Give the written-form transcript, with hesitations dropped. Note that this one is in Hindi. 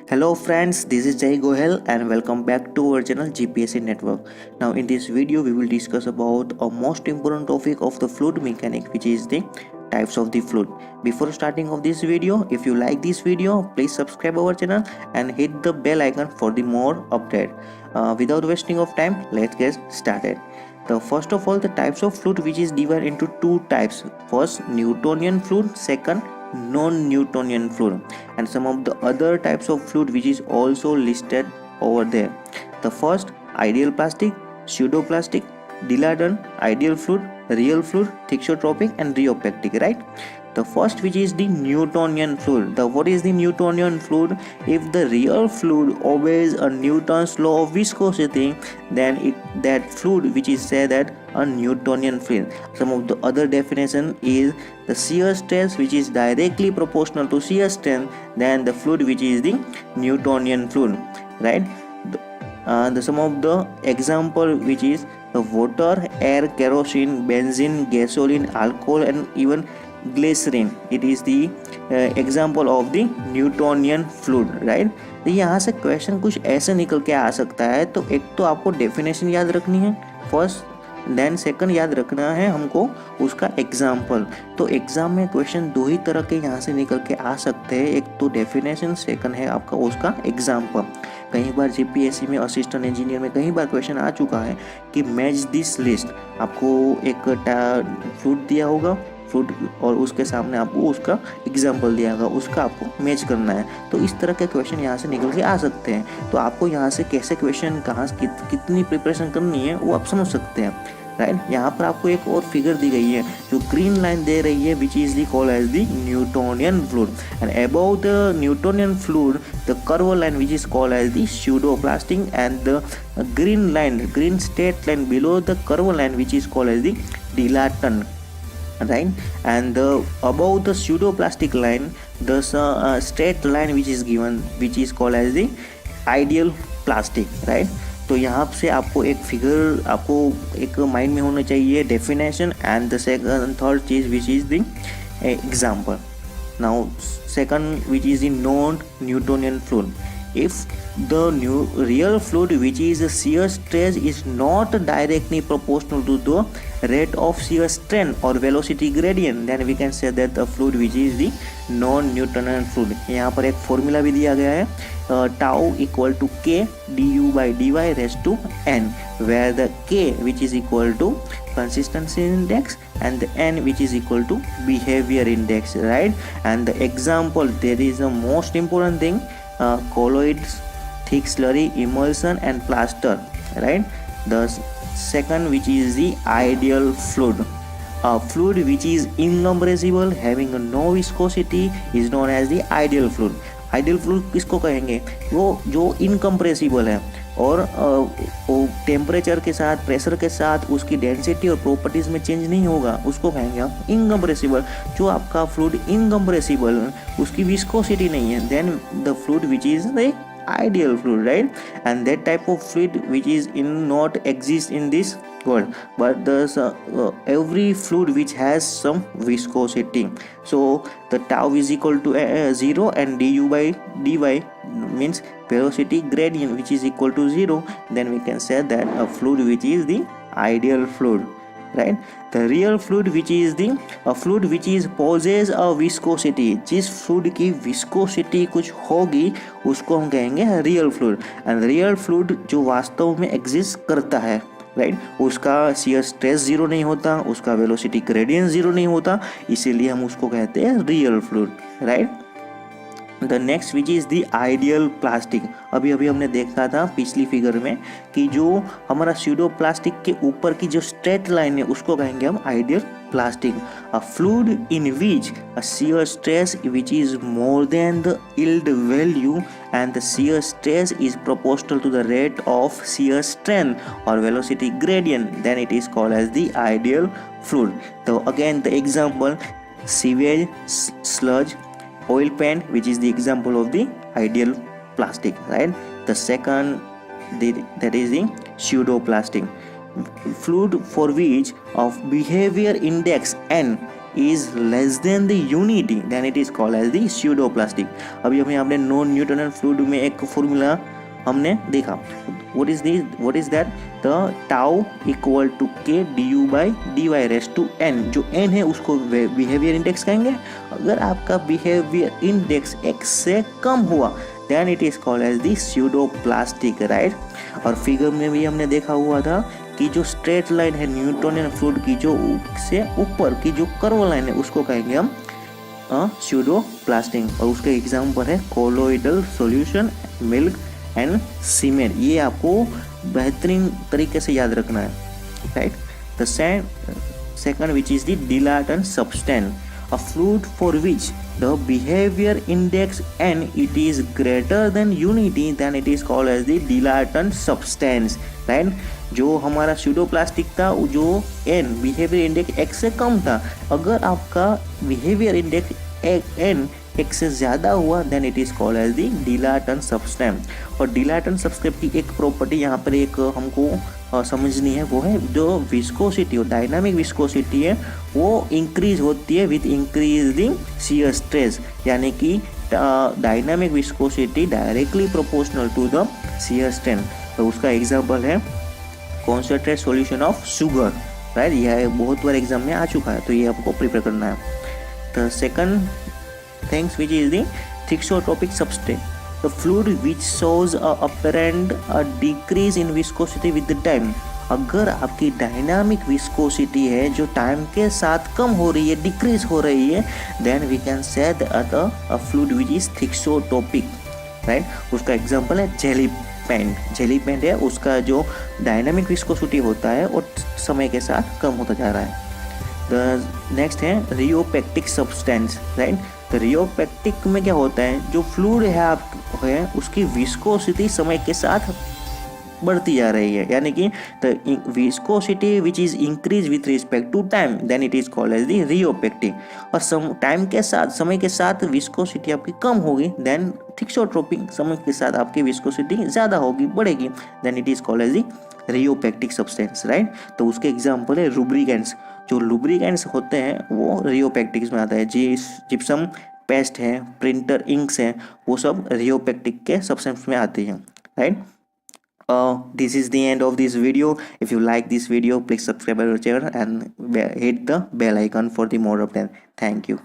Hello friends, this is Gohil and welcome back to our channel GPSC Network. Now in this video we will discuss about a most important topic of the fluid mechanics, which is the types of the fluid. Before starting of this video, if you like this video, please subscribe our channel and hit the bell icon for the more update. Without wasting of time, let's get started. The first of all, the types of fluid, which is divided into two types. First, Newtonian fluid. Second, non-Newtonian fluid, and some of the other types of fluid which is also listed over there. The first, ideal plastic, pseudoplastic, dilatant, ideal fluid, real fluid, thixotropic and rheoplastic, right? The first, which is the Newtonian fluid. What is the Newtonian fluid? If the real fluid obeys a Newton's law of viscosity, then that fluid which is said that a Newtonian fluid. Some of the other definition is the shear stress which is directly proportional to shear strength, then the fluid which is the Newtonian fluid, right? Some of the example which is the water, air, kerosene, benzene, gasoline, alcohol and even glycerin. It is the example of the Newtonian fluid, right? तो यहाँ से क्वेश्चन कुछ ऐसे निकल के आ सकता है. तो एक तो आपको डेफिनेशन याद रखनी है फर्स्ट, देन सेकंड याद रखना है हमको उसका एग्जाम्पल. तो एग्जाम में क्वेश्चन दो ही तरह के यहाँ से निकल के आ सकते हैं, एक तो डेफिनेशन, सेकंड है आपका उसका एग्जाम्पल. कई बार जीपीएससी में असिस्टेंट इंजीनियर में कई बार क्वेश्चन आ चुका है कि मैच दिस लिस्ट. आपको एक फ्लूइड दिया होगा, फ्लूइड, और उसके सामने आपको उसका एग्जाम्पल दिया होगा, उसका आपको मैच करना है. तो इस तरह के क्वेश्चन यहाँ से निकल के आ सकते हैं. तो आपको यहाँ से कैसे क्वेश्चन कहाँ कितनी प्रिपरेशन करनी है वो आप समझ सकते हैं, राइट? यहाँ पर आपको एक और फिगर दी गई है जो ग्रीन लाइन दे रही है, which is the called as the Newtonian fluid, and above the Newtonian fluid the curve line which is called as the pseudoplastic, and the green straight line below the curve line which is called as the dilatant, right? And above the pseudoplastic line, the straight line which is given, which is called as the ideal plastic, right? तो यहाँ से आपको एक फिगर आपको एक माइंड में होना चाहिए, definition and the second third चीज which is the example. Now second which is the non Newtonian fluid. If the real fluid which is shear stress is not directly proportional to the rate of shear strength or velocity gradient, then we can say that the fluid which is the non-Newtonian fluid. यहाँ पर एक फॉर्मूला भी दिया गया है, tau equal to k du by dy raised to n, where the k which is equal to consistency index and the n which is equal to behavior index, right? And the example, there is a most important thing, colloids, thick slurry, emulsion and plaster, right? The second, which is the ideal fluid. A fluid which is incompressible, having no viscosity, is known as the ideal fluid. Ideal fluid किसको कहेंगे? वो जो इनकम्प्रेसिबल है और टेम्परेचर के साथ, प्रेशर के साथ उसकी डेंसिटी और प्रॉपर्टीज में चेंज नहीं होगा, उसको कहेंगे हम इनकम्प्रेसिबल. जो आपका फ्लूइड इनकम्प्रेसिबल, उसकी विस्कोसिटी नहीं है, then the fluid which is the ideal fluid, right? And that type of fluid which is not exist in this world, but there's every fluid which has some viscosity. So the tau is equal to 0 and du by dy means velocity gradient which is equal to 0, then we can say that a fluid which is the ideal fluid, right? The real fluid which is the fluid which is possess a viscosity. जिस fluid की viscosity कुछ होगी उसको हम कहेंगे real fluid. And real fluid जो वास्तव में exist करता है, राइट? उसका shear stress जीरो नहीं होता, उसका velocity gradient जीरो नहीं होता, इसीलिए हम उसको कहते हैं real fluid, right? The next which is the ideal plastic. अभी हमने देखा था पिछली फिगर में कि जो हमारा स्यूडो प्लास्टिक के ऊपर की जो स्ट्रेट लाइन है उसको कहेंगे हम ideal plastic. A fluid in which a shear stress which is more than the yield value and the shear stress is proportional to the rate of shear strength or velocity gradient, then it is called as the ideal fluid. So again the example, sewage, sludge, oil paint, which is the example of the ideal plastic, right? The second, that is the pseudoplastic. Fluid for which of behavior index n is less than the unity, then it is called as the pseudoplastic. अभी हमें आपने नॉन न्यूटोनियन फ्लूइड में एक फॉर्मूला हमने देखा. what is that? the tau equal to k du by dy raised to n. जो n है उसको बिहेवियर इंडेक्स कहेंगे. अगर आपका बिहेवियर इंडेक्स x से कम हुआ then it is called as the pseudoplastic, right? और फिगर में भी हमने देखा हुआ था कि जो स्ट्रेट लाइन है न्यूटोनियन फ्लूइड की, जो से ऊपर की जो कर्व लाइन है उसको कहेंगे हम स्यूडोप्लास्टिक. और उसका एग्जांपल है colloidal solution, milk and cement. ये आपको बेहतरीन तरीके से याद रखना है, right? The second which is the dilatant substance, a fluid for which the behavior index n it is greater than unity, then it is called as the dilatant substance, right? जो हमारा स्यूडोप्लास्टिक था, जो n बिहेवियर इंडेक्स x से कम था, अगर आपका बिहेवियर इंडेक्स n x से ज़्यादा हुआ then it is called as the dilatant substance. और डिलाटेंट सब्सटेंस की एक प्रॉपर्टी यहाँ पर एक हमको समझनी है, वो है जो विस्कोसिटी और डायनामिक विस्कोसिटी है वो इंक्रीज होती है विद इंक्रीजिंग शियर स्ट्रेस, यानी कि dynamic viscosity directly proportional to the shear strength. तो उसका एग्जांपल है concentrate solution of sugar, right? यह बहुत बार एग्जाम में आ चुका है, तो ये आपको प्रिपेयर करना है. The second things which is the thixotropic substance, the fluid which shows a apparent decrease in viscosity with the time. अगर आपकी डायनामिक विस्कोसिटी है जो टाइम के साथ कम हो रही है, डिक्रीज हो रही है, then we can say the fluid which is thixotropic, right? उसका एग्जांपल है जेली पेंट. जेली पेंट है, उसका जो डायनामिक विस्कोसिटी होता है और समय के साथ कम होता जा रहा है. द नेक्स्ट है रियोपेक्टिक सब्सटेंस, राइट? तो रियोपेक्टिक में क्या होता है, जो फ्लूइड है उसकी विस्कोसिटी समय के साथ बढ़ती जा रही है, यानी कि the viscosity which is increase with respect to time, then it is called as the rheopectic. और टाइम के साथ, समय के साथ विस्कोसिटी आपकी कम होगी, देन थिक्सोट्रोपिक, समय के साथ आपकी विस्कोसिटी ज़्यादा होगी, बढ़ेगी, then it is called as the rheopectic substance, right? तो उसके एग्जाम्पल है लुब्रिकेंट्स. जो लुब्रिकेंट्स होते हैं वो रियोपेक्टिक्स में आता है. जिप्सम पेस्ट है, प्रिंटर इंक्स हैं, वो सब रियोपेक्टिक के सब्सटेंस में आते हैं, right? This is the end of this video. If you like this video, please subscribe our channel and hit the bell icon for the more updates. Thank you.